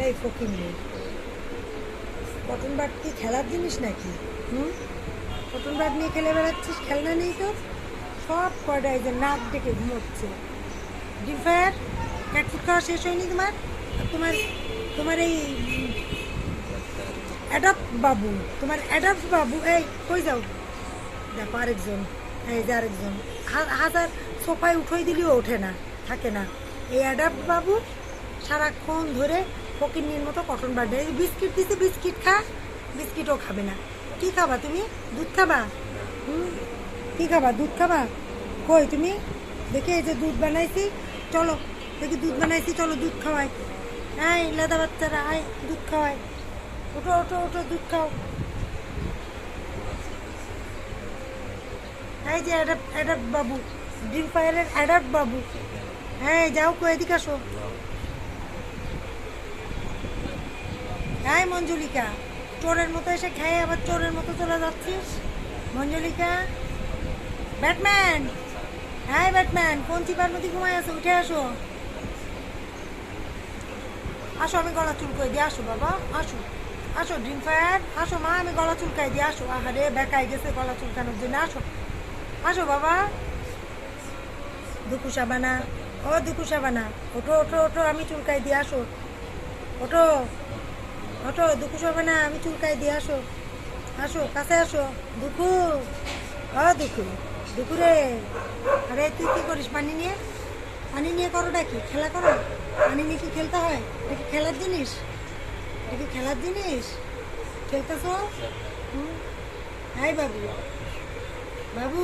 এই ফকির নেই, cotton but কি খেলার জিনিস নাকি? কটন বাট নিয়ে খেলে বেড়াচ্ছিস, খেলনা নেই তো। সব কয়টা এই যে নাক ডেকে ঘুমোচ্ছে। ডিম ফায়ার ক্যাট ফুড খাওয়া শেষ হয়নি তোমার? আর তোমার তোমার এই অ্যাডাপ্ট বাবু, তোমার অ্যাডাপ্ট বাবু, এই কই যাও? দেখো আরেকজন, এই যে আরেকজন, হাজার সোফায় উঠোই দিলেও ওঠে না, থাকে না। এই অ্যাডাপ্ট বাবু সারাক্ষণ ধরে ফকিন্নির মতো কটন বার্থডে। বিস্কিট দিতে, বিস্কিট খা, বিস্কিটও খাবে না। কি খাবা তুমি? দুধ খাবা? কি খাবা? দুধ খাবা? কই তুমি? দেখে এই যে দুধ বানাইছি, চলো দেখি দুধ বানাইছি, চলো দুধ খাওয়াই। আয় লেদা বাচ্চারা, আয় দুধ খাওয়াই। ওঠো ওঠো ওঠো, দুধ খাও। এই যে অ্যাডাপ্ট অ্যাডাপ্ট বাবু, ড্রিম ফায়ারের অ্যাডাপ্ট বাবু। হ্যাঁ যাও, কো এদিকে আসো। হ্যাঁ মঞ্জুলিকা, চোরের মতো এসে খেয়ে আবার চোরের মতো চলে যাচ্ছিস। মঞ্জুলিকা, ব্যাটম্যান, হ্যাঁ ব্যাটম্যান, কোন চিপার মধ্যে ঘুমায় আছে? উঠে আসো, আসো, আমি গলা চুলকাই দিয়ে আসো বাবা, আসো আসো ড্রিম ফায়ার, আসো মা, আমি গলা চুলকাই দিয়ে আসো। আহারে বেকাই গেছে গলা চুলকানোর জন্য, আসো আসো বাবা। দুকু সাবানা, ও দুকু সাবানা, ওঠো ওঠো ওঠো, আমি চুলকাই দিয়ে আসো। ওঠো ওঠো দুকু সাবানা, আমি চুলকাই দিয়ে আসো। আসো কাছে আসো দুকু, ও দুকু, দুকু রে। আরে তুই কি করিস? পানি নিয়ে, পানি নিয়ে করোটা কি? খেলা করো? পানি নিয়ে কি খেলতে হয়? এটা কি খেলার জিনিস? এটা কি খেলার জিনিস? খেলতেছো? হাই বাবু, বাবু